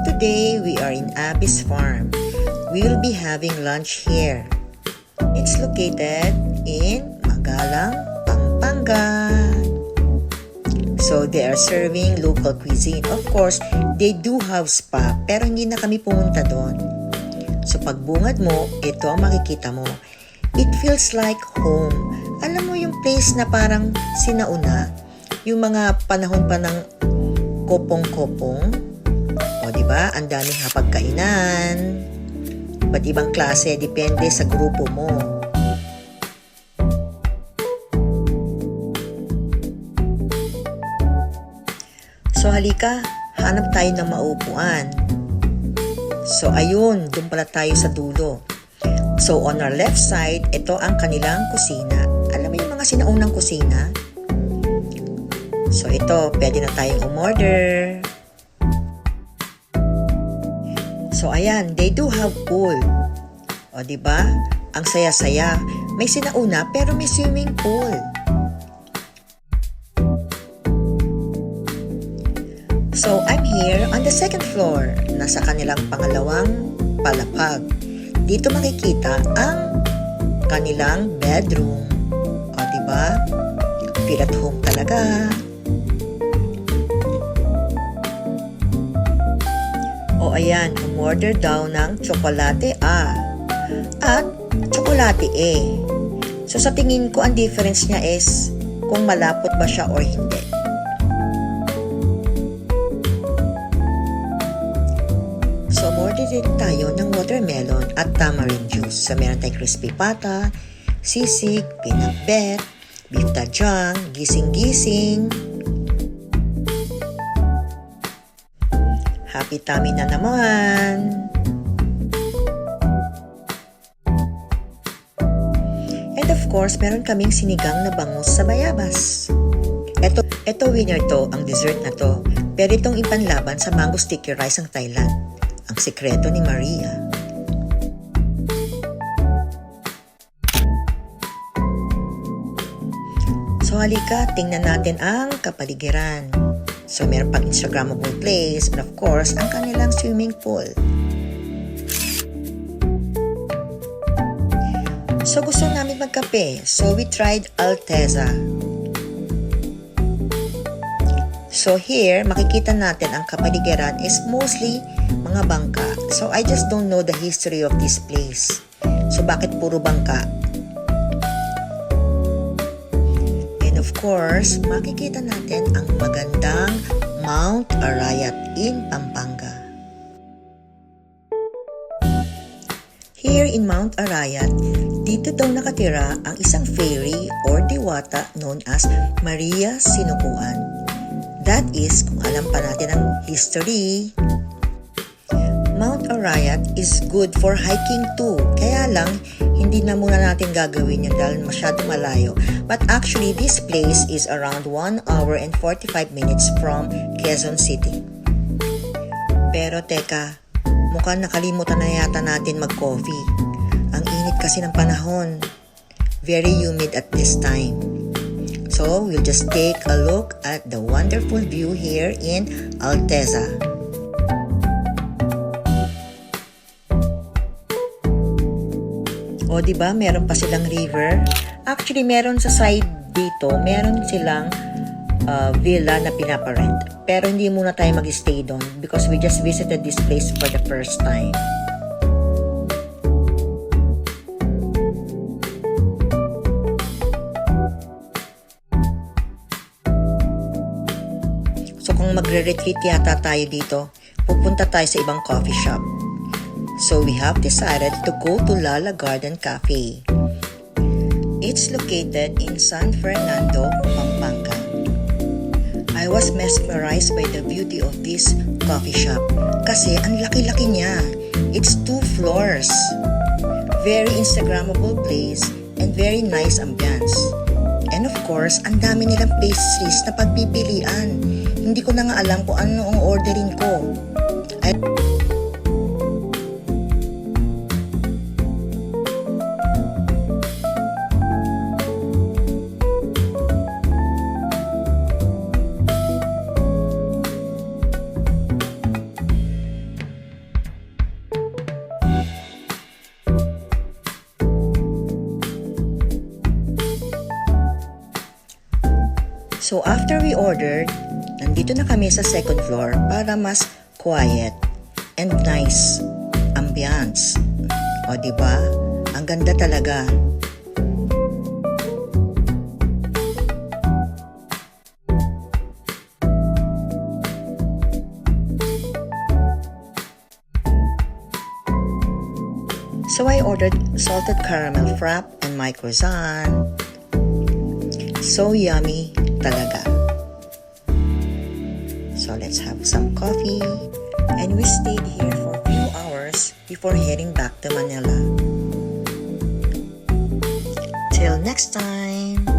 today we are in Abby's farm. We will be having lunch here. It's located in Magalang, Pampanga. So they are serving local cuisine. Of course, they do have spa, pero hindi na kami pumunta doon. So pagbungad mo, ito ang makikita mo. It feels like home. Alam mo yung place na parang sinauna, yung mga panahon pa ng kopong-kopong. O diba, ang daming hapagkainan. Ba't ibang klase, depende sa grupo mo. So halika, hanap tayo ng maupuan. So ayun, doon pala tayo sa dulo. So on our left side, ito ang kanilang kusina. Alam mo yung mga sinaunang kusina? So ito, pwede na tayong umorder. So ayan, they do have pool. O diba? Ang saya-saya. May sinauna pero may swimming pool. So I'm here on the second floor. Nasa kanilang pangalawang palapag. Dito makikita ang kanilang bedroom. O diba? Feel at home talaga. O ayan, umorder daw ng tsokolate A at tsokolate E. So sa tingin ko, ang difference niya is kung malapot ba siya or hindi. So umorder din tayo ng watermelon at tamarind juice. So meron tayong crispy pata, sisig, pinakbet, beef tajang, gising-gising. Happy tummy na naman! And of course, meron kaming sinigang na bangus sa bayabas. Ito winner to, ang dessert na to. Pero itong ipanlaban sa mango sticky rice ng Thailand. Ang sikreto ni Maria. So halika, tingnan natin ang kapaligiran. So meron pang Instagrammable place and of course, ang kanilang swimming pool. So gusto namin magkape. So we tried Alteza. So here, makikita natin ang kapaligiran is mostly mga bangka. So I just don't know the history of this place. So bakit puro bangka? And of course, makikita natin ang magandang Mount Arayat in Pampanga. Here in Mount Arayat, dito daw nakatira ang isang fairy or diwata known as Maria Sinukuan. That is, kung alam pa natin ang history. Mount Arayat is good for hiking too. Kaya lang, hindi na muna natin gagawin yun dahil masyado malayo. But actually, this place is around 1 hour and 45 minutes from Quezon City. Pero teka, mukhang nakalimutan na yata natin mag-coffee. Ang init kasi ng panahon. Very humid at this time. So, we'll just take a look at the wonderful view here in Alteza. O, diba? Meron pa silang river. Actually, meron sa side dito, meron silang villa na pinaparent. Pero hindi muna tayo mag-stay doon because we just visited this place for the first time. So, kung magre-retreat yata tayo dito, pupunta tayo sa ibang coffee shop. So, we have decided to go to Lala Garden Cafe. It's located in San Fernando, Pampanga. I was mesmerized by the beauty of this coffee shop kasi ang laki-laki niya. It's 2 floors. Very Instagrammable place and very nice ambiance. And of course, ang dami nilang pastries na pagpipilian. Hindi ko na nga alam kung ano ang orderin ko. So after we ordered, nandito na kami sa second floor para mas quiet and nice ambience. O diba? Ang ganda talaga. So I ordered salted caramel frap and my croissant. So yummy talaga. So let's have some coffee. And we stayed here for a few hours before heading back to Manila. Till next time!